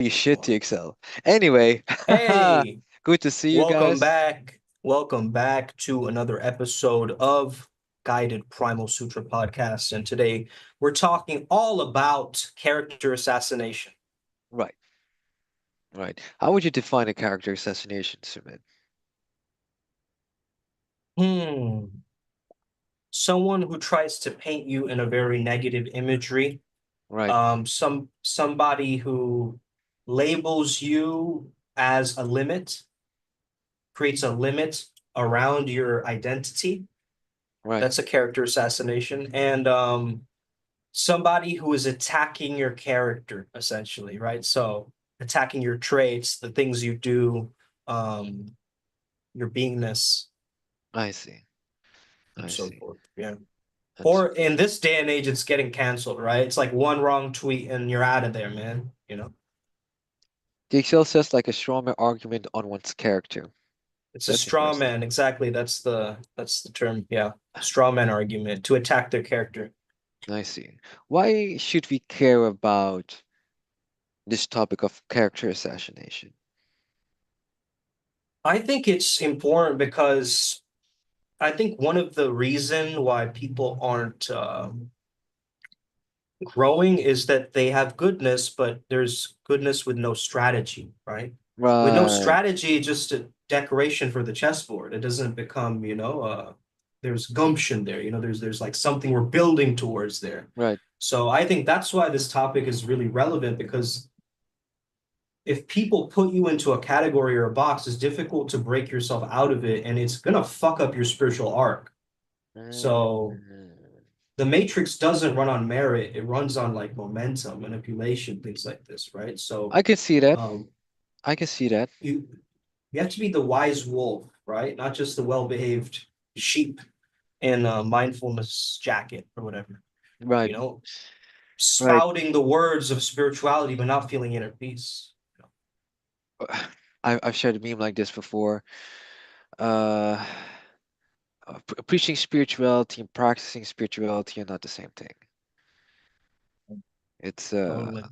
You should to excel. Anyway, Hey, good to see you welcome guys. back. Welcome back to another episode of Guided Primal Sutra podcast. And today we're talking all about character assassination. Right, right. How would you define a character assassination, Sumit? Hmm. Someone who tries to paint you in a very negative imagery. Right, Somebody who labels you as a limit, creates a limit around your identity. right. That's a character assassination. And somebody who is attacking your character, essentially, right? So attacking your traits, the things you do, um, your beingness, I see. and I so see. forth. Yeah. That's Or in this day and age, it's getting canceled, right? It's like one wrong tweet and you're out of there, man. the Excel says like a stronger argument on one's character. It's a That's straw interesting. man. Exactly. That's the term. Yeah. Straw man argument to attack their character. I see. Why should we care about this topic of character assassination? I think it's important because I think one of the reason why people aren't growing is that they have goodness, but there's goodness with no strategy, right? With no Right, strategy, just a decoration for the chessboard. It doesn't become, there's gumption there. There's like something we're building towards there. right. So I think that's why this topic is really relevant because if people put you into a category or a box, it's difficult to break yourself out of it, and it's gonna fuck up your spiritual arc. So Mm, the matrix doesn't run on merit, it runs on like momentum, manipulation, things like this, right? So I can see that. um I can see that. you you have to be the wise wolf, right? Not just the well-behaved sheep in a mindfulness jacket or whatever, Right, you know, right. spouting the words of spirituality but not feeling inner peace. I've shared a meme like this before. Uh, Preaching spirituality and practicing spirituality are not the same thing. It's Totally.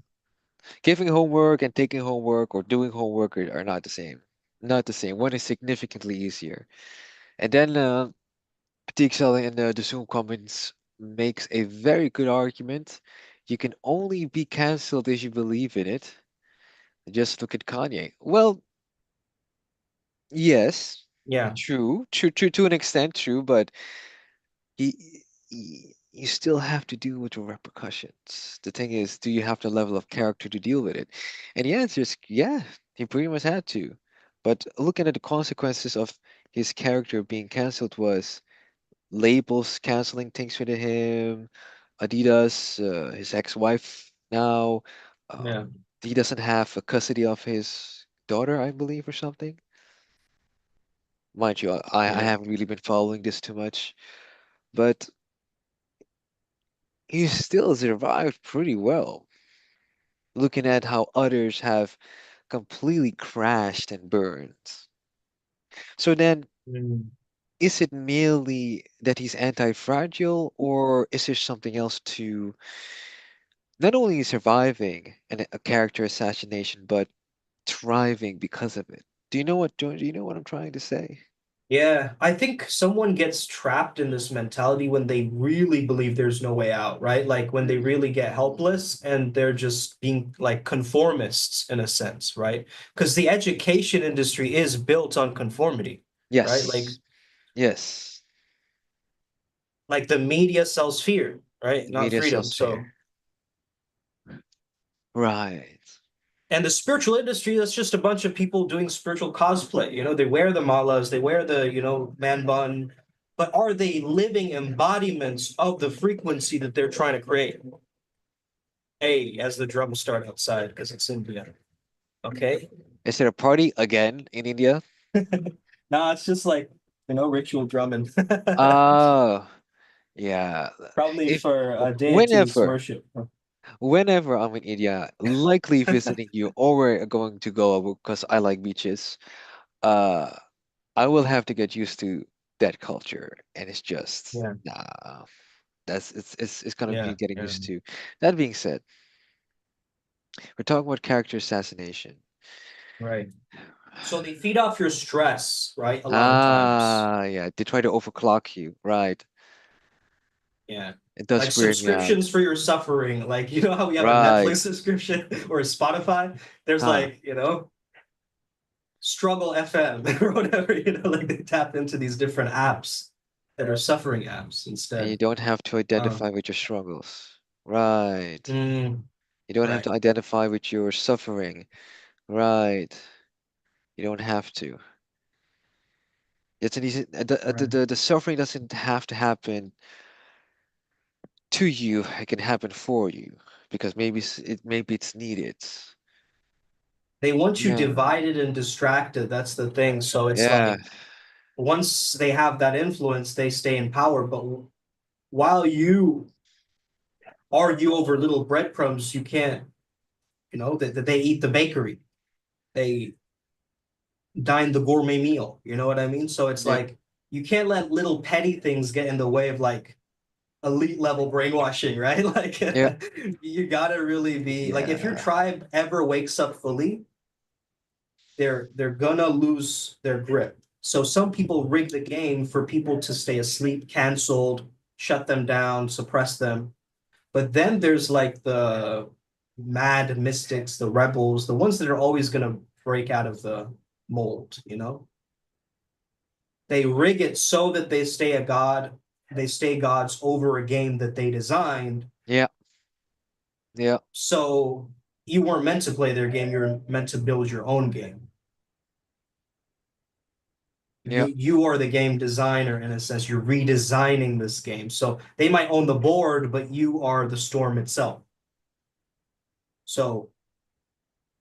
giving homework and taking homework or doing homework are not the same. Not the same. One is significantly easier. And then Pixel in the Zoom comments makes a very good argument. You can only be cancelled if you believe in it. Just look at Kanye. Well, yes, Yeah. true to an extent, true, but you still have to deal with the repercussions. The thing is, do you have the level of character to deal with it? And the answer is yeah, he pretty much had to. But looking at the consequences of his character being cancelled was labels canceling things with him, Adidas, his ex-wife now, Yeah. he doesn't have a custody of his daughter, I believe, or something. Mind you, I Yeah. haven't really been following this too much, but he still survived pretty well. Looking at how others have completely crashed and burned. So then, Mm. is it merely that he's anti-fragile, or is there something else to not only surviving a character assassination, but thriving because of it? Do you know what I'm trying to say? Yeah, I think someone gets trapped in this mentality when they really believe there's no way out, right? Like when they really get helpless and they're just being like conformists in a sense, right? Because the education industry is built on conformity, right? Like Yes, yes. like the media sells fear, right? Not Media freedom. sells fear. So, Right. and the spiritual industry, that's just a bunch of people doing spiritual cosplay. They wear the malas, they wear the, man bun, but are they living embodiments of the frequency that they're trying to create? A, as the drums start outside, because it's India. Okay. Is there a party again in India? No, it's just like, ritual drumming. Oh, yeah. Probably If for deities whenever, worship. whenever I'm in India, likely visiting you, or we're going to go because I like beaches, uh, I will have to get used to that culture, and it's just Yeah, nah. That's it's gonna be yeah, getting yeah. used to. That being said, We're talking about character assassination. Right. So they feed off your stress, right? A lot of times. Ah, yeah, they try to overclock you, right? Yeah. It does Like weird me out. subscriptions for your suffering. Like, you know how we have a Right. Netflix subscription or a Spotify? There's Huh. like, Struggle FM or whatever, like they tap into these different apps that are suffering apps And you instead. don't have to Um, identify with your struggles. Right. mm, You don't have right. to identify with your suffering. Right. You don't have to. It's an easy, Right. the suffering doesn't have to happen to you. It can happen for you because maybe it's needed. They want you Yeah. divided and distracted. That's the thing. So it's Yeah. like once they have that influence, they stay in power. But while you argue over little breadcrumbs, you can't, that they eat the bakery. They dine the gourmet meal. You know what I mean? So it's Yeah. like you can't let little petty things get in the way of like elite level brainwashing, right? Like Yeah. you gotta really be like if your Yeah. tribe ever wakes up fully, they're gonna lose their grip. So some people rig the game for people to stay asleep, canceled, shut them down, suppress them. But then there's like the mad mystics, the rebels, the ones that are always gonna break out of the mold. They rig it so that they stay gods over a game that they designed. Yeah. Yeah. So you weren't meant to play their game, you're meant to build your own game. Yeah. You are the game designer in a sense. You're redesigning this game. So they might own the board, but you are the storm itself. So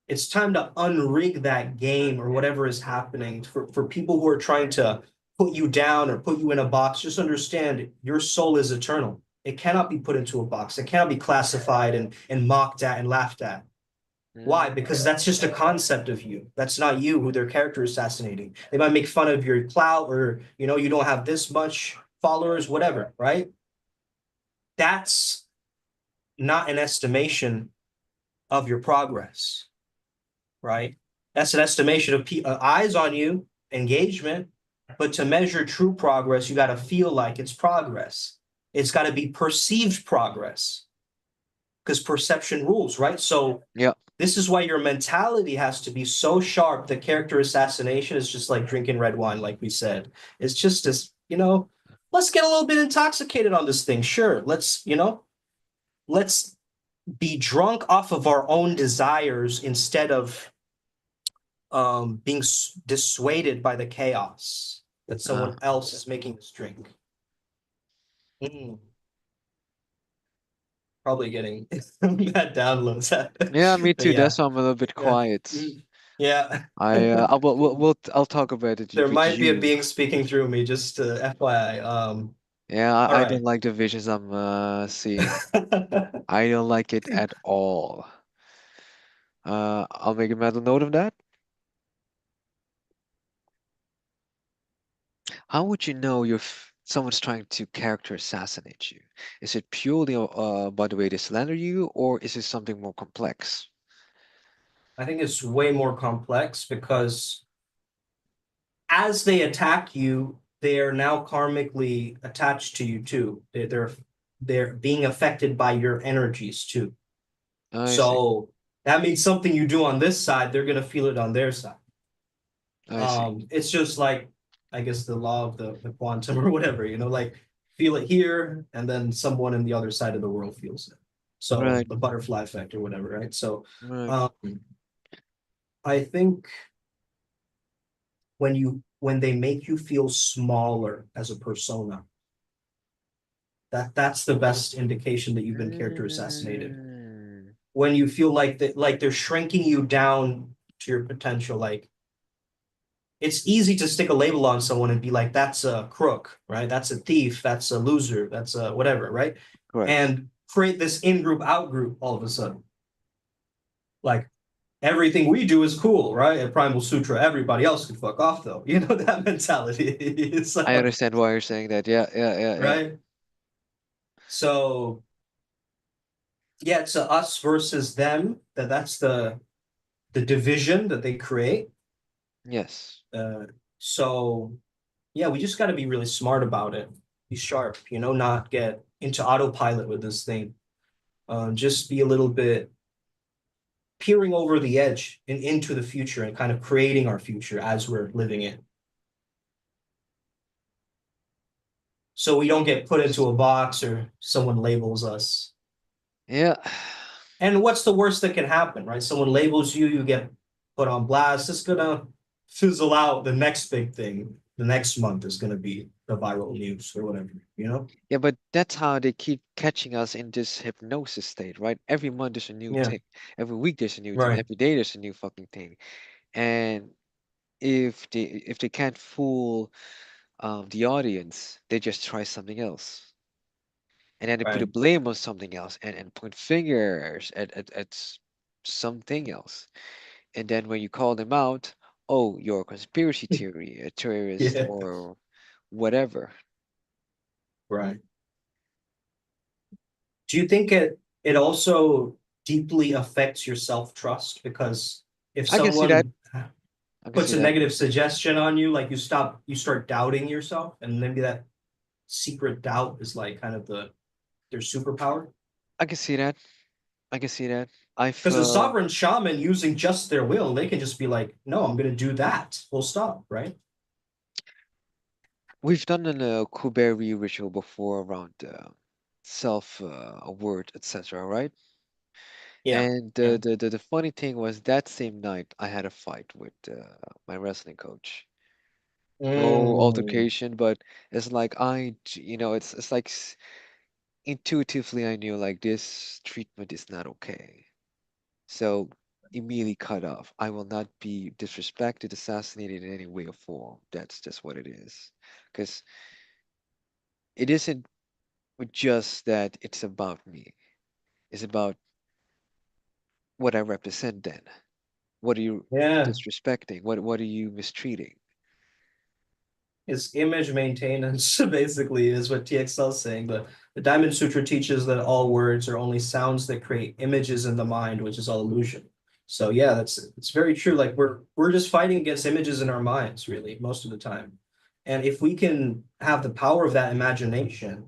it's time to unrig that game or whatever is happening for people who are trying to put you down or put you in a box. Just understand your soul is eternal. It cannot be put into a box. It cannot be classified and mocked at and laughed at. Why? Mm, Because that's just a concept of you. That's not you who their character is assassinating. They might make fun of your clout or, you don't have this much followers, whatever, right? That's not an estimation of your progress, right? That's an estimation of eyes on you, engagement. But to measure true progress, you got to feel like it's progress. It's got to be perceived progress because perception rules, right? So yeah. this is why your mentality has to be so sharp that character assassination is just like drinking red wine, like we said. It's just as, let's get a little bit intoxicated on this thing. Sure. Let's be drunk off of our own desires instead of being dissuaded by the chaos that Uh, someone else is making us drink. Mm, probably getting bad downloads. yeah, me But too. yeah, That's why I'm a little bit yeah, quiet. yeah. I'll talk about it There with might be a you. being speaking through me, just FYI. Yeah, All I right. don't like the visions I'm seeing. I don't like it at all. I'll make a mental note of that. How would you know if someone's trying to character assassinate you? Is it purely by the way they slander you, or is it something more complex? I think it's way more complex because as they attack you, they are now karmically attached to you too. They're being affected by your energies too. I see. So that means something you do on this side, they're gonna feel it on their side. I see. It's just like I guess the law of the quantum or whatever, like feel it here, and then someone in the other side of the world feels it. So Right. the butterfly effect or whatever, right? So Right. um, I think when they make you feel smaller as a persona, that's the best indication that you've been character assassinated. Mm, When you feel like they're shrinking you down to your potential, like it's easy to stick a label on someone and be like, that's a crook, right? That's a thief, that's a loser, that's a whatever, right? correct. And create this in group, out group all of a sudden. Like everything we do is cool, right? At Primal Sutra, everybody else can fuck off though. That mentality. I So, understand why you're saying that. Yeah. Yeah. Yeah. Yeah. right? So Yeah, it's a us versus them. That's the division that they create. Yes. Uh, so yeah, we just got to be really smart about it. Be sharp, not get into autopilot with this thing. Just be a little bit peering over the edge and into the future and kind of creating our future as we're living it. So we don't get put into a box or someone labels us. Yeah. And what's the worst that can happen, right? Someone labels you, you get put on blast. It's gonna fizzle out. The next big thing, the next month is gonna be the viral news or whatever, you know? Yeah, but that's how they keep catching us in this hypnosis state, right? Every month there's a new Yeah, thing. Every week there's a new thing. right, Every day there's a new fucking thing. And if they can't fool the audience, they just try something else. And then they put a right. blame on something else and point fingers at something else. And then when you call them out, oh, you're a conspiracy theory, a terrorist, Yeah, or whatever. right. Do you think it also deeply affects your self-trust? Because if I can see that. someone I can puts see a that. negative suggestion on you, like you start doubting yourself, and maybe that secret doubt is like kind of their superpower. I can see that. I can see that. I've Because the sovereign shaman using just their will, they can just be like, no, I'm going to do that. Full stop. Right. we've done a Kuberi ritual before around self word, etc. Right? Yeah. And Yeah. the funny thing was that same night I had a fight with my wrestling coach. No Mm, altercation, but it's like it's like intuitively I knew like this treatment is not okay. So immediately cut off. I will not be disrespected, assassinated in any way or form. That's just what it is. Because it isn't just that it's about me. It's about what I represent then. What are you yeah. disrespecting? What are you mistreating? It's image maintenance, basically, is what TXL is saying. The Diamond Sutra teaches that all words are only sounds that create images in the mind, which is all illusion. So yeah, that's it's very true. Like we're just fighting against images in our minds, really, most of the time. And if we can have the power of that imagination,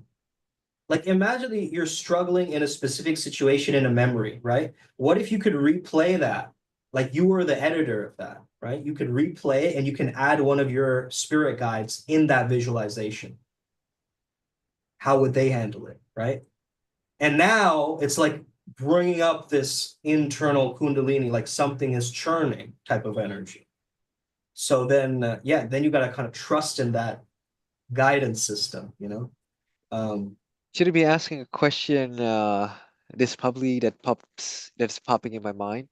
like imagine that you're struggling in a specific situation in a memory, right? What if you could replay that? Like you were the editor of that, right? You could replay and you can add one of your spirit guides in that visualization. How would they handle it, right? And now it's like bringing up this internal kundalini, like something is churning type of energy. So then, yeah, then you got to kind of trust in that guidance system. Um, Should I be asking a question this publicly that's popping in my mind?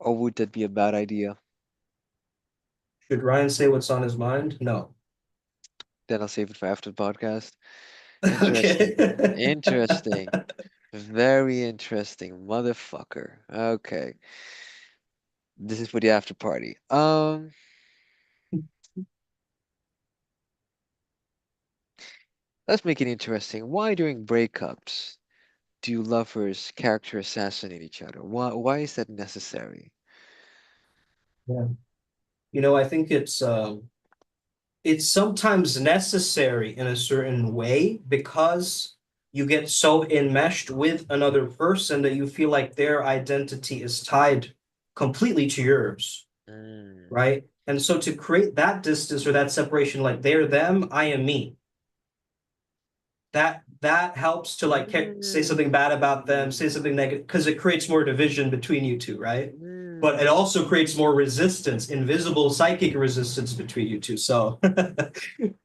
Or would that be a bad idea? should Ryan say what's on his mind? No. Then I'll save it for after the podcast. Okay. Interesting. Interesting. Very interesting, motherfucker. Okay. This is for the after party. Let's make it interesting. Why during breakups do lovers character assassinate each other? Why is that necessary? Yeah. I think it's sometimes necessary in a certain way because you get so enmeshed with another person that you feel like their identity is tied completely to yours, Mm. right? And so to create that distance or that separation, like they're them, I am me, that helps to like say something bad about them, say something negative, because it creates more division between you two, right? But it Mm. also creates more resistance, invisible psychic resistance between you two. So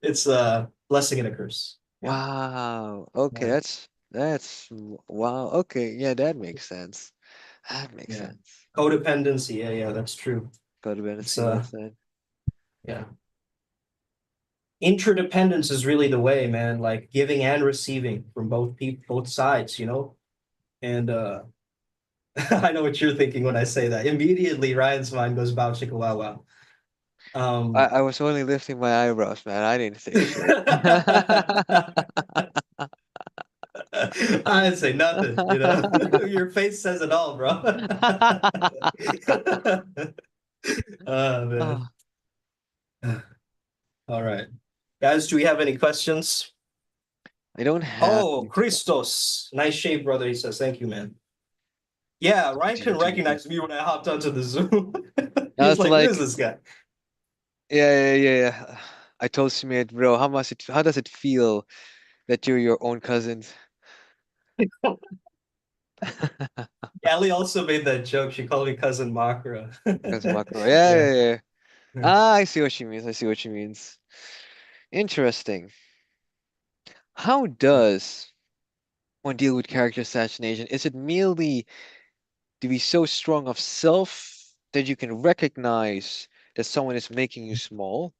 it's a blessing and a curse. Yeah, Wow. Okay, yeah, wow. Okay, yeah, that makes sense. That makes yeah. sense. Codependency. Yeah, yeah, that's true. It's Codependency, well said. yeah. Interdependence is really the way, man. Like giving and receiving from both people, both sides. And I know what you're thinking when I say that. Immediately, Ryan's mind goes bow chicka wow wow. Um, I was only lifting my eyebrows, man. I didn't say shit. I didn't say nothing, you know. Your face says it all, bro. Oh man. Ah, All right. Guys, do we have any questions? I don't have Oh, any. Christos. Nice shave, brother. He says, thank you, man. Yeah, Ryan Do, couldn't do, do. recognize me when I hopped onto the Zoom. He I was was like, who is like, this guy? yeah. I told Smith, bro, how does it feel that you're your own cousin? Ellie also made that joke. She called me cousin Makara. Cousin Makara. Yeah, Yeah. yeah, yeah. Ah, I see what she means. I see what she means. Interesting. How does one deal with character assassination? Is it merely to be so strong of self that you can recognize that someone is making you small?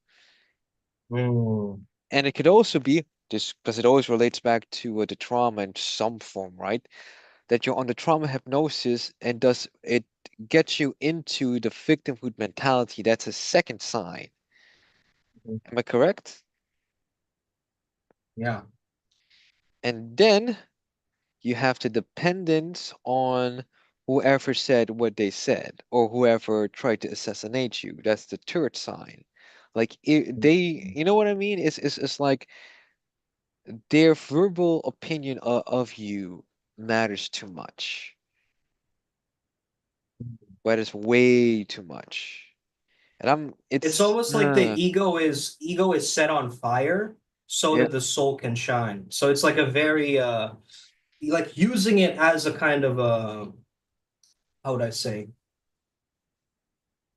Mm. And it could also be this because it always relates back to the trauma in some form, right? That you're under trauma hypnosis and does it gets you into the victimhood mentality. That's a second sign. Am I correct? Yeah. And then you have the dependence on whoever said what they said or whoever tried to assassinate you. That's the third sign. Like you know what I mean? It's like their verbal opinion of you matters too much. But it's way too much. And It's it's almost like the ego is set on fire so yeah. that the soul can shine. So it's like a very like using it as a kind of a, how would I say,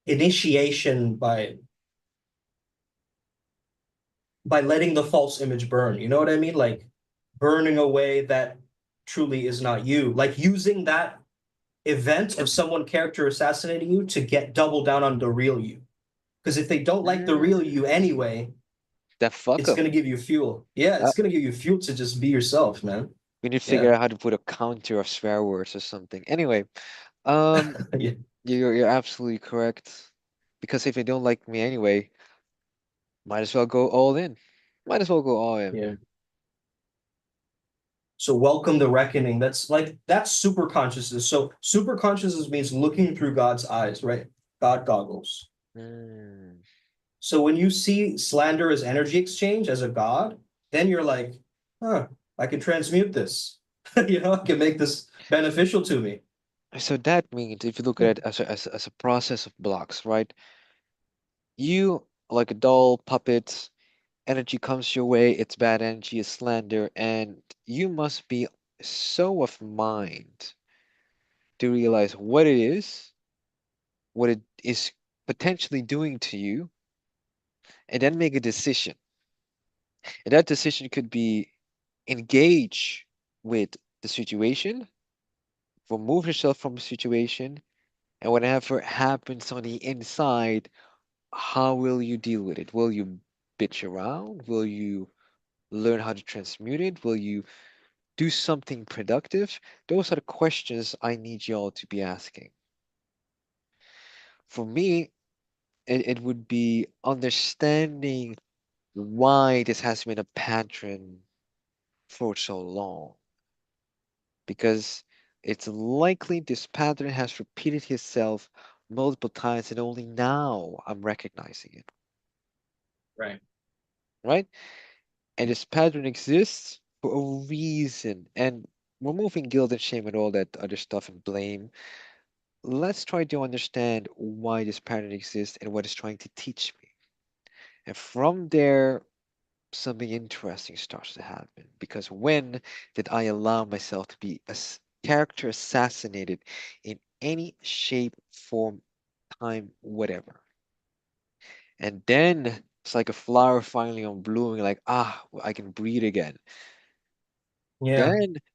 initiation by letting the false image burn. You know what I mean? Like burning away that truly is not you. Like using that event of someone character assassinating you to get double down on the real you. Because if they don't like the real you Mm, anyway, that fuck it's 'em. gonna give you fuel. Yeah, Uh, it's gonna give you fuel to just be yourself, man. we need to Yeah. figure out how to put a counter of swear words or something. Anyway, um, Yeah. you're absolutely correct. Because if they don't like me anyway, might as well go all in. Might as well go all in. Yeah. So welcome the reckoning. That's super consciousness. So super consciousness means looking through God's eyes, right? God goggles. Mm. So when you see slander as energy exchange as a god, then you're like, huh, I can transmute this. I can make this beneficial to me. So that means if you look at it as a process of blocks, right? You like a doll puppet, energy comes your way, it's bad energy, it's slander, and you must be so of mind to realize what it is, what it is potentially doing to you, and then make a decision. And that decision could be engage with the situation, remove yourself from the situation, and whatever happens on the inside, how will you deal with it? Will you bitch around? Will you learn how to transmute it? Will you do something productive? Those are the questions I need y'all to be asking. For me, it would be understanding why this has been a pattern for so long. Because it's likely this pattern has repeated itself multiple times and only now I'm recognizing it, Right. right? And this pattern exists for a reason. And removing guilt and shame and all that other stuff and blame, let's try to understand why this pattern exists and what it's trying to teach me. And from there, something interesting starts to happen. Because when did I allow myself to be a character assassinated in any shape, form, time, whatever? And then it's like a flower finally on blooming, like, I can breathe again. Yeah.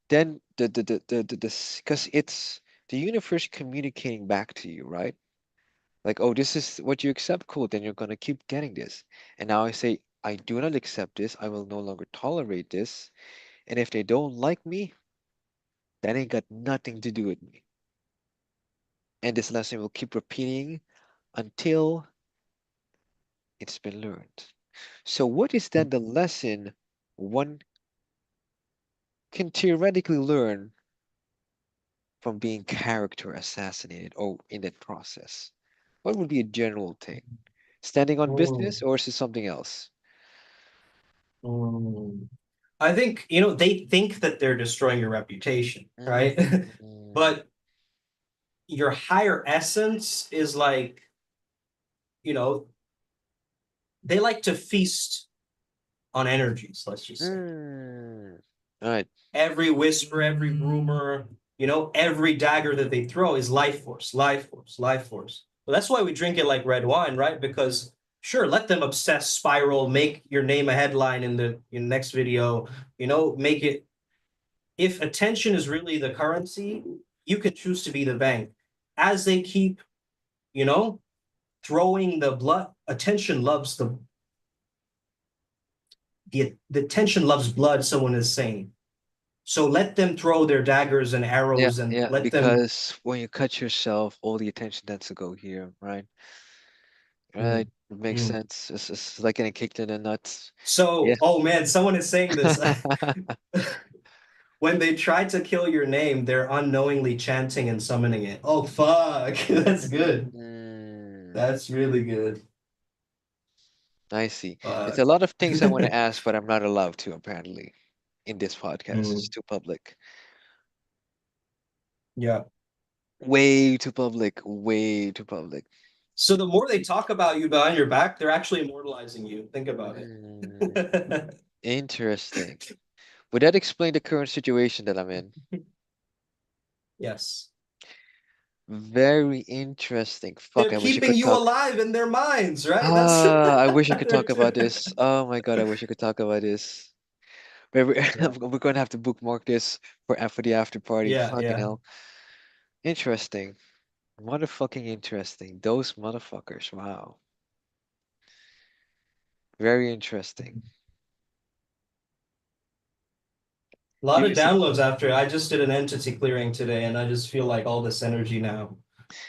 Then, because it's the universe communicating back to you, right? Like, oh, this is what you accept, cool, then you're gonna keep getting this. And now I say, I do not accept this, I will no longer tolerate this. And if they don't like me, that ain't got nothing to do with me. And this lesson will keep repeating until it's been learned. So, what is then the lesson one can theoretically learn from being character assassinated or in that process? What would be a general thing? Standing on business, Mm, or is it something else? mm. I think, they think that they're destroying your reputation, right? Mm, But your higher essence is like, you know, they like to feast on energies, let's just say. mm. All right. Every whisper, every rumor, every dagger that they throw is life force, life force, life force. Well, that's why we drink it like red wine, right? Because sure, let them obsess, spiral, make your name a headline in the next video, make it. If attention is really the currency, you can choose to be the bank. As they keep, you know, throwing the blood, attention loves the attention loves blood, someone is saying. So let them throw their daggers and Yeah, arrows and yeah, let them. because when you cut yourself, all the attention tends to go here, right? Right, Mm, it makes mm. sense. It's like getting kicked in the nuts. Yeah. So, oh man, someone is saying this. When they try to kill your name, they're unknowingly chanting and summoning it. Oh fuck, that's good. Mm, That's really good. I see. It's a Fuck. lot of things I want to ask, but I'm not allowed to, apparently, in this podcast. It's Mm, too public. yeah. Way too public. Way too public. So the more they talk about you behind your back, they're actually immortalizing you. Think about Mm, it. interesting. Would that explain the current situation that I'm in? Yes. Very interesting. Fuck, They're I wish I keeping could you talk. alive in their minds, right? That's Ah, I wish I could they're talk about this. Oh my God, I wish I could talk about this. But yeah. we're going to have to bookmark this for the after party. Yeah, Fucking yeah. hell. Interesting. Motherfucking interesting. Those motherfuckers. Wow. Very interesting. A lot Give of me some. downloads after I just did an entity clearing today and I just feel like all this energy now.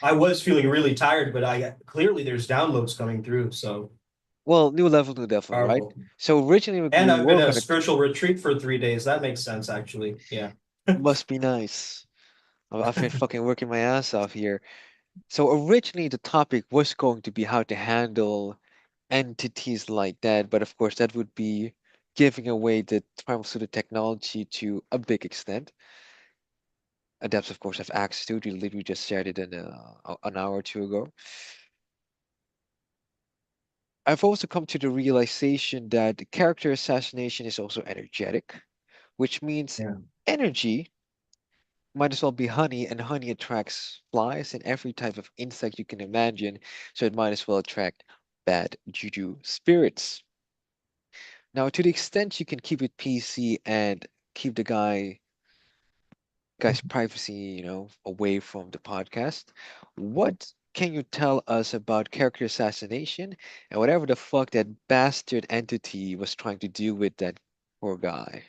I was feeling really tired, but I clearly there's downloads coming through, so Well, new level, right? powerful. So originally And we I've been were at a gonna spiritual retreat for 3 days. That makes sense, actually. Yeah. must be nice. I've been fucking working my ass off here. So originally the topic was going to be how to handle entities like that, but of course that would be giving away the Primal Sutra technology to a big extent. Adepts, of course, have access to it. We literally just shared it in an hour or two ago. I've also come to the realization that character assassination is also energetic, which means Yeah. energy might as well be honey, and honey attracts flies and every type of insect you can imagine, so it might as well attract bad juju spirits. Now, to the extent you can keep it PC and keep the guy's privacy, away from the podcast, what can you tell us about character assassination and whatever the fuck that bastard entity was trying to do with that poor guy?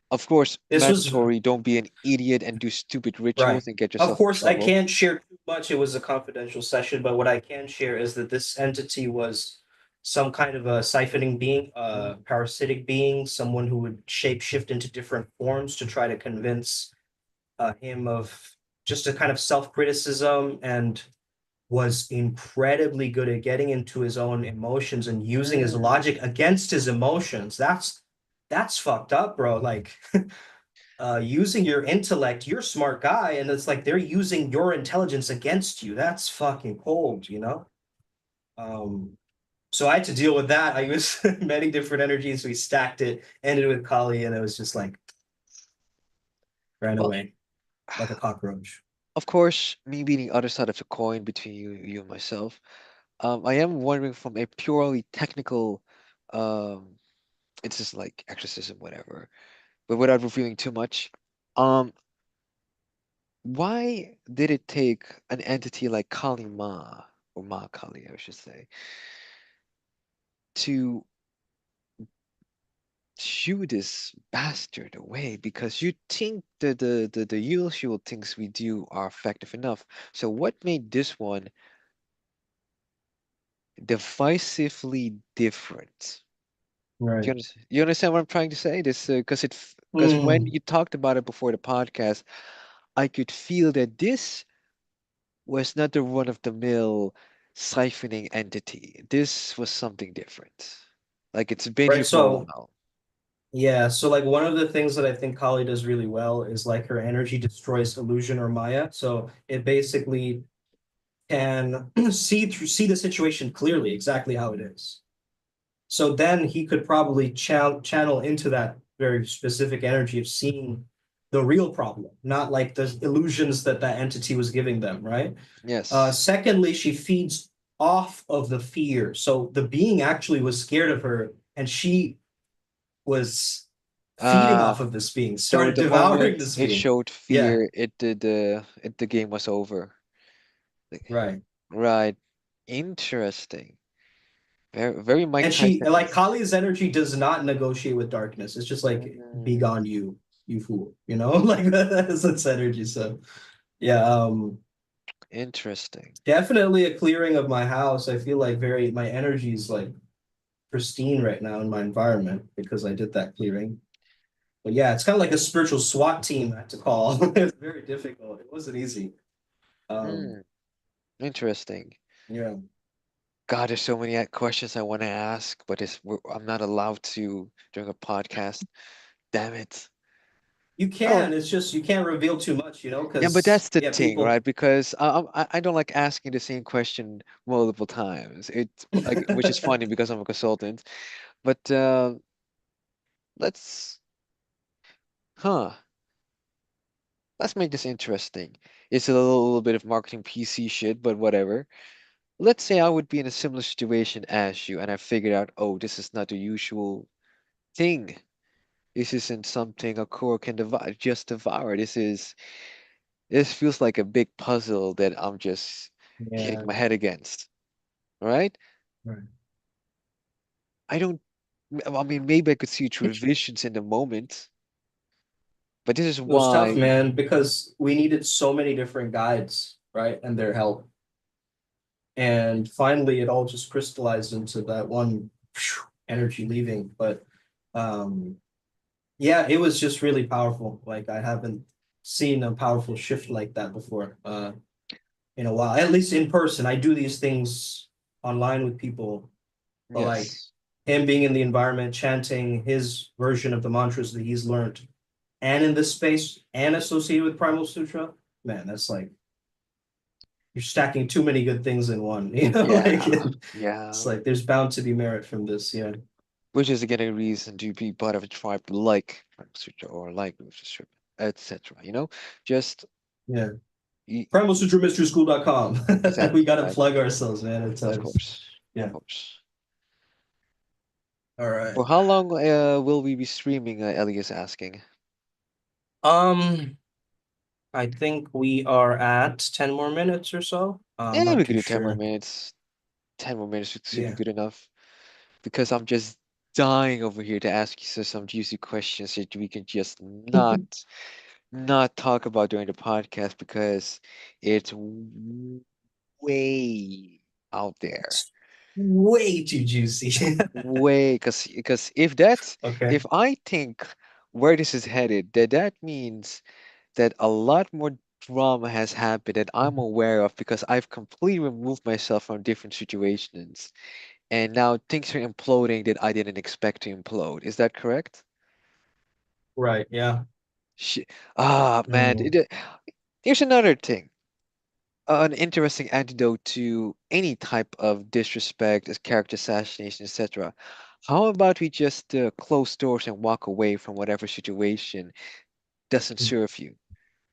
Of course, This was mandatory, don't be an idiot and do stupid right. rituals and get Of yourself in course, I trouble. can't share too much. It was a confidential session, but what I can share is that this entity was some kind of a siphoning being, a parasitic being, someone who would shape shift into different forms to try to convince him of just a kind of self-criticism and was incredibly good at getting into his own emotions and using his Mm. logic against his emotions. That's fucked up, bro. Like using your intellect, you're a smart guy, and it's like they're using your intelligence against you. That's fucking cold. Um, so I had to deal with that. I used many different energies. We stacked it, ended with Kali, and it was just like ran Well, away like a cockroach. of course, me being the other side of the coin between you and myself, I am wondering from a purely technical, um, it's just like exorcism, whatever, but without revealing too much. Um, why did it take an entity like Kali Ma, or Ma Kali, I should say, to shoo this bastard away? Because you think the usual things we do are effective enough. So what made this one divisively different? Right. You understand what I'm trying to say? This because when Mm. you talked about it before the podcast, I could feel that this was not the run of the mill siphoning entity. This was something different. Like it's been Right. here for a So while. yeah, so like one of the things that I think Kali does really well is like her energy destroys illusion or Maya. So it basically can see the situation clearly, exactly how it is. So then he could probably channel into that very specific energy of seeing the real problem, not like the illusions that that entity was giving them, right? Yes. Secondly, she feeds off of the fear. So the being actually was scared of her, and she was feeding Ah, off of this being, so started the devouring moment this it being. showed Yeah, fear, the game was over. Like, right. right. Interesting. Very Mike And she, Tyson like, esque. Kali's energy does not negotiate with darkness. It's just like, be Mm, gone, you fool. You know, like that's its energy. So yeah, interesting. definitely a clearing of my house. I feel like very my energy is like pristine right now in my environment because I did that clearing. But yeah, it's kind of like a spiritual SWAT team I had to call. It's very difficult. It wasn't easy. Um, Hmm. Interesting. yeah. God, there's so many questions I want to ask, but I'm not allowed to during a podcast. Damn it. You Oh, can. It's just you can't reveal too much, yeah, but because that's the yeah, thing, people. right? Because I don't like asking the same question multiple times. It's like, which is funny because I'm a consultant. But let's, huh? Let's make this interesting. It's a little bit of marketing PC shit, but whatever. Let's say I would be in a similar situation as you, and I figured out, oh, this is not the usual thing. This isn't something a core can just devour. This feels like a big puzzle that I'm just hitting Yeah. my head against. Right? Right. I don't. I mean, maybe I could see through visions in the moment, but this is It was tough, why. man, because we needed so many different guides, right? And their help. And finally, it all just crystallized into that one energy leaving. But um, yeah, it was just really powerful. Like I haven't seen a powerful shift like that before in a while, at least in person. I do these things online with people, but like Yes, him being in the environment, chanting his version of the mantras that he's learned, and in this space and associated with Primal Sutra, man, that's like you're stacking too many good things in one. Like yeah, it's yeah. like there's bound to be merit from this. Yeah, Which is again a reason to be part of a tribe like Sutra or like Sutra, etc. Just yeah. y- PrimalSutraMysterySchool.com. We exactly, got to right? plug ourselves, man, at Of times. course, of Yeah. course. All right. For how long will we be streaming? Ellie is asking. Um, I think we are at 10 more minutes or so. I'm Yeah, not we could too do 10 more sure. minutes. 10 more minutes should be Yeah. good enough because I'm just dying over here to ask you some juicy questions that we can just not talk about during the podcast because it's way out there. It's way too juicy. Way, because Okay. if I think where this is headed, that means that a lot more drama has happened that I'm aware of because I've completely removed myself from different situations. And now things are imploding that I didn't expect to implode. Is that correct? Right. Yeah. Sh man. Mm. Here's another thing. An interesting antidote to any type of disrespect, as character assassination, etc. How about we just close doors and walk away from whatever situation doesn't serve you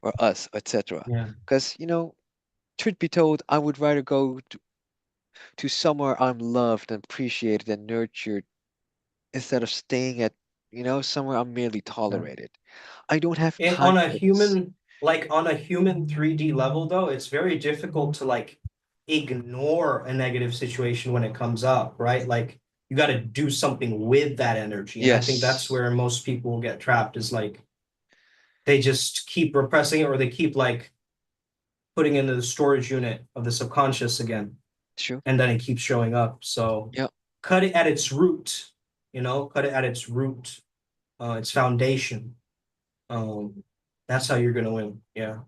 or us, etc. Yeah. Because, truth be told, I would rather go to somewhere I'm loved and appreciated and nurtured instead of staying at, somewhere I'm merely Yeah. tolerated. I don't have And time on a for this. human, like on a human 3D level, though, it's very difficult to like ignore a negative situation when it comes up, right? Like you got to do something with that energy. And I think that's Yes, where most people will get trapped is like they just keep repressing it or they keep like putting into the storage unit of the subconscious again. true. And then it keeps showing up. So Yeah. cut it at its root cut it at its root, its foundation. Um, that's how you're gonna win. Yeah.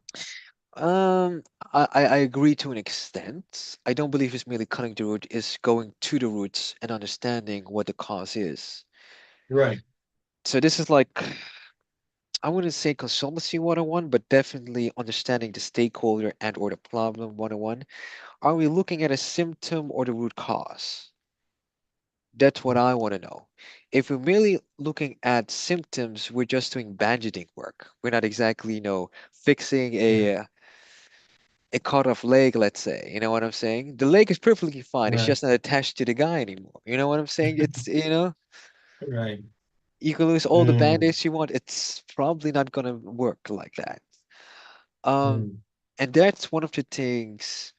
Um, I agree to an extent. I don't believe it's merely cutting the root, is going to the roots and understanding what the cause is. Right. So this is like, I wouldn't say consultancy 101, but definitely understanding the stakeholder and or the problem 101. Are we looking at a symptom or the root cause? That's what I want to know. If we're merely looking at symptoms, we're just doing bandaging work. We're not exactly, fixing Yeah. a cut off leg, let's say. You know what I'm saying? The leg is perfectly fine. It's Right. just not attached to the guy anymore. You know what I'm saying? Right. You can lose all the Mm, band-aids you want. It's probably not gonna work like that. Um, mm, and that's one of the things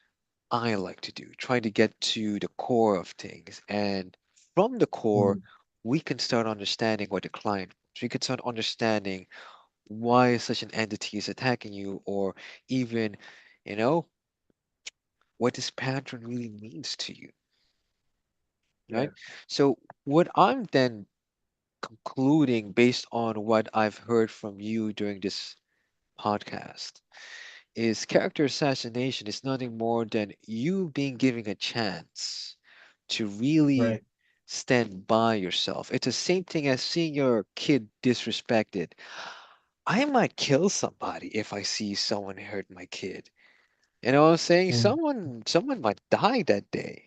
I like to do, trying to get to the core of things. And from the core, mm, we can start understanding what the client wants. We can start understanding why such an entity is attacking you, or even, you know, what this pattern really means to you, yeah. right? So, what I'm then concluding based on what I've heard from you during this podcast is character assassination is nothing more than you being given a chance to really Right. stand by yourself. It's the same thing as seeing your kid disrespected. I might kill somebody if I see someone hurt my kid. You know what I'm saying? Mm, Someone might die that day.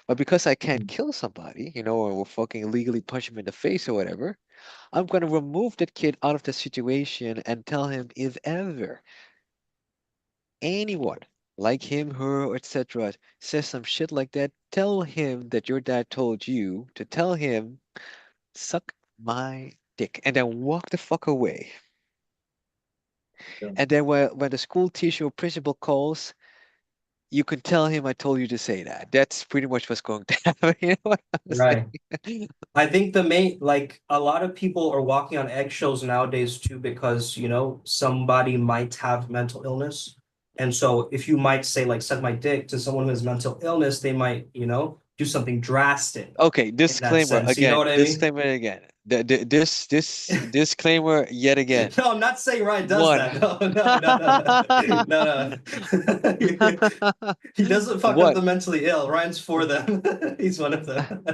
But because I can't mm. kill somebody, or fucking illegally punch him in the face or whatever, I'm gonna remove that kid out of the situation and tell him if ever anyone like him, her, or etc. says some shit like that, tell him that your dad told you to tell him, suck my dick, and then walk the fuck away. Yeah. And then when the school teacher or principal calls, you can tell him I told you to say that. That's pretty much what's going to happen. You know what I'm Right. saying? I think the main, like, a lot of people are walking on eggshells nowadays too, because, somebody might have mental illness. And so if you might say, like, suck my dick to someone who has mental illness, they might, do something drastic Okay, in that disclaimer sense. You know again. what I mean? Disclaimer again. This disclaimer yet again. No, I'm not saying Ryan does One. that. No, no, no, no, no, no. He doesn't fuck up One. the mentally ill. Ryan's for them. He's one of them.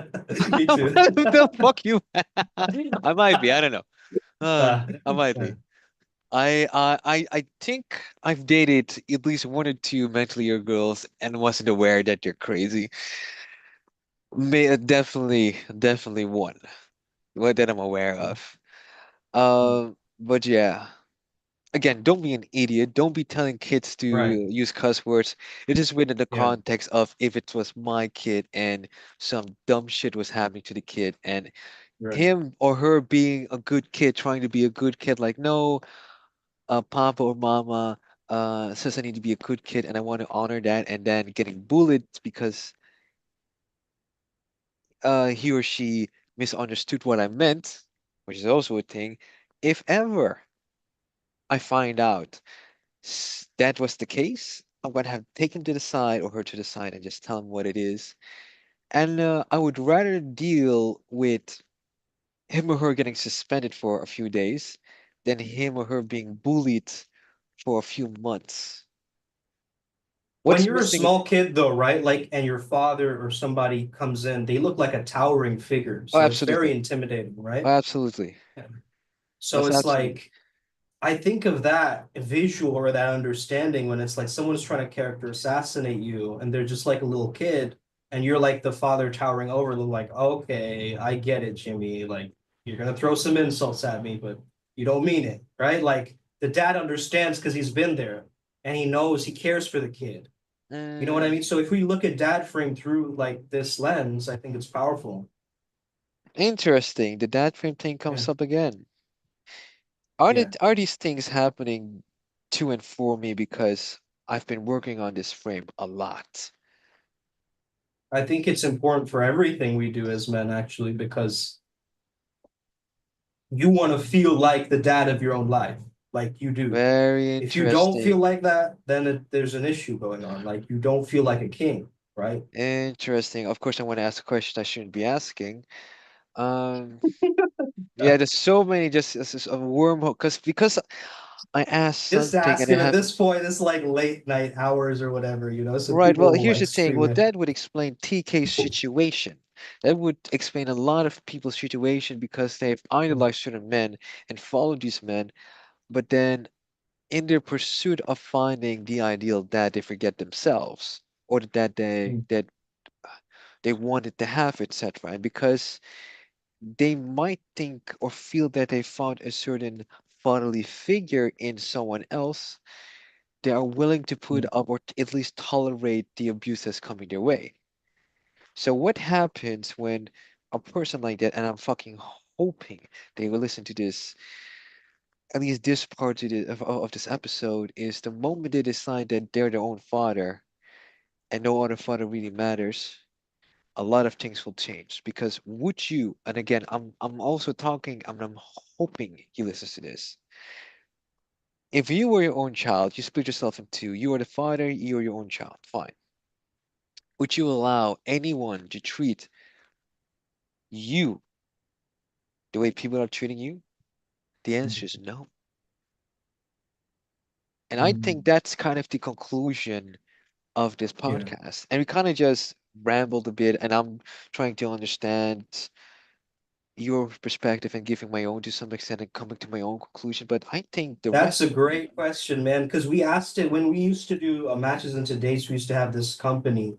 Me too. What the fuck you? I might be. I don't know. Uh, I might uh, be. I think I've dated at least one or two mentally ill girls and wasn't aware that they're crazy. Definitely one. What that I'm aware of. But yeah. Again, don't be an idiot. Don't be telling kids to right. use cuss words. It is within the Yeah. context of if it was my kid and some dumb shit was happening to the kid and Right. him or her being a good kid, trying to be a good kid, like, no, papa or mama says I need to be a good kid and I want to honor that, and then getting bullied because he or she misunderstood what I meant, which is also a thing. If ever I find out that was the case, I'm gonna have to take him to the side or her to the side and just tell him what it is. And I would rather deal with him or her getting suspended for a few days than him or her being bullied for a few months. When What's you're a missing? small kid, though, right? Like, and your father or somebody comes in, they look like a towering figure. Oh, So it's very absolutely. intimidating, Oh, right? absolutely. So That's it's absolutely. like, I think of that visual or that understanding when it's like someone's trying to character assassinate you and they're just like a little kid and you're like the father towering over them, like, okay, I get it, Jimmy. Like, you're gonna throw some insults at me, but you don't mean it, right? Like the dad understands because he's been there and he knows he cares for the kid. You know what I Mm, mean? So if we look at dad frame through like this lens, I think it's powerful. interesting. The dad frame thing Yeah. comes up again. Yeah. Are these things happening to and for me because I've been working on this frame a lot? I think it's important for everything we do as men, actually, because you want to feel like the dad of your own life, like you do. Very If you don't feel interesting. like that, then there's an issue going on. Like you don't feel like a king, right? Interesting. Of course, I want to ask a question I shouldn't be asking. Um, yeah, there's so many just a wormhole because I asked Just something ask and I him at have this point, it's like late night hours or whatever, so right. Well, people will here's like the thing. stream Well, it. that would explain TK's situation. That would explain a lot of people's situation because they've idolized certain men and followed these men, but then in their pursuit of finding the ideal dad, they forget themselves or the dad they wanted to have, etc. And because they might think or feel that they found a certain fatherly figure in someone else, they are willing to put up or at least tolerate the abuse that's coming their way. So what happens when a person like that, and I'm fucking hoping they will listen to this, at least this part of this episode, is the moment they decide that they're their own father and no other father really matters, a lot of things will change. Because would you, and again, I'm also talking, I'm hoping he listens to this. If you were your own child, you split yourself in two. You are the father, you are your own child. Fine. Would you allow anyone to treat you the way people are treating you? The answer is no. And I think that's kind of the conclusion of this Yeah. podcast. And we kind of just rambled a bit, and I'm trying to understand your perspective and giving my own to some extent and coming to my own conclusion. But I think the That's rest a of you, great question, man. Because we asked it when we used to do matches into dates. We used to have this company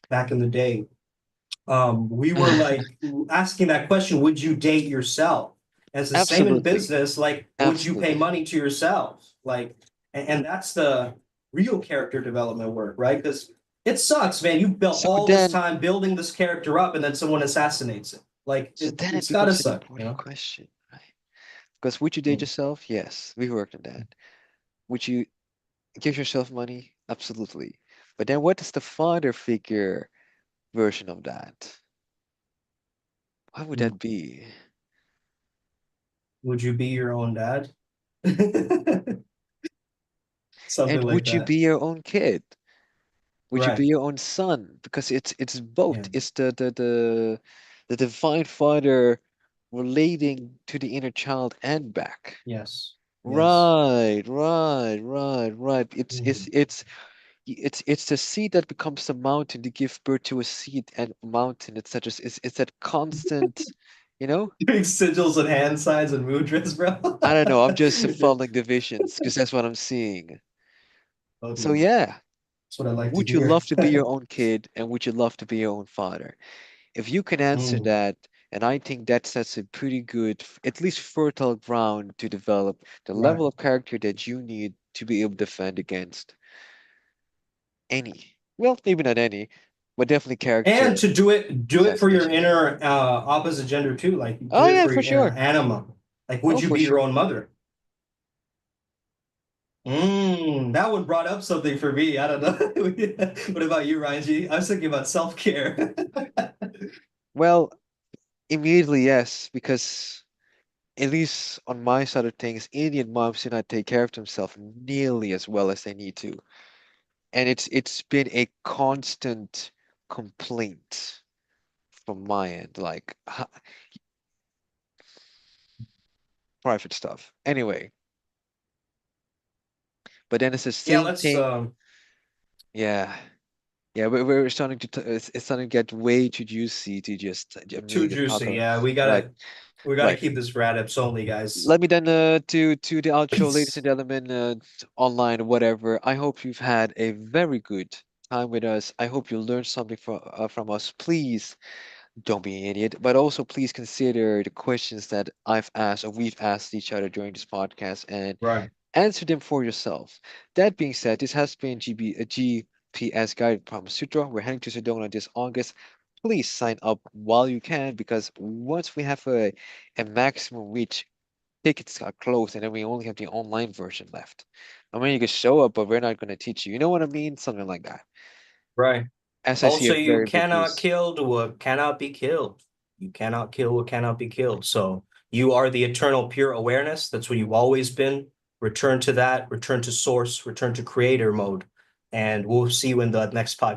back in the day. We were like asking that question, would you date yourself? And it's the same in absolutely, business, like, would you pay absolutely. money to yourself? Like, and that's the real character development work, right? Because it sucks, man. You built So all this then, time building this character up, and then someone assassinates it. Like, so then it it's gotta becomes an suck, important question, right? Because would you date Mm. yourself? Yes, we worked on that. Would you give yourself money? Absolutely. But then what is the father figure version of that? What would Mm. that be? Would you be your own dad? And Something like would you that. be your own kid? Would you be Right. your own son? Because it's both. Yeah. It's the divine father relating to the inner child and back. Yes. Yes. Right. Mm. It's the seed that becomes the mountain to give birth to a seed and mountain, etc. It's that constant, you know? Doing sigils and hand signs and mudras, bro. I don't know. I'm just following the visions because that's what I'm seeing. So Totally. yeah, That's what I like to would you hear. love to be your own kid and would you love to be your own father? If you can answer Mm, that, and I think that sets a pretty good, at least fertile ground to develop the right. level of character that you need to be able to defend against any. Well, maybe not any, but definitely And character to do it for your assassination. inner opposite gender too. Like Oh do it yeah, for for your inner sure. anima. Like, Oh, would you for be your sure. own mother? That one brought up something for me. I don't know. What about you, Ryan G? I was thinking about self-care. Well, immediately yes, because at least on my side of things, Indian moms do not take care of themselves nearly as well as they need to, and it's been a constant complaint from my end, like private stuff. Anyway, but then it's the Yeah, same let's thing. Yeah, yeah, we're starting to it's starting to get way too juicy to just too make a talk juicy. of. Yeah, we Right, gotta we gotta right. keep this for adepts only, guys. Let me then to the outro, ladies Peace. and gentlemen, online, whatever. I hope you've had a very good time with us. I hope you learned something from us. Please don't be an idiot, but also please consider the questions that I've asked or we've asked each other during this podcast and Right. answer them for yourself. That being said, this has been GPS Guide Primal Sutra. We're heading to Sedona this August. Please sign up while you can because once we have a maximum reach, tickets are closed and then we only have the online version left. I mean, you can show up, but we're not going to teach you. You know what I mean? Something like that. Right. As I see Also, a you very big cannot news. kill what cannot be killed. You cannot kill what cannot be killed. So you are the eternal pure awareness. That's what you've always been. Return to that, return to source, return to creator mode. And we'll see you in the next podcast.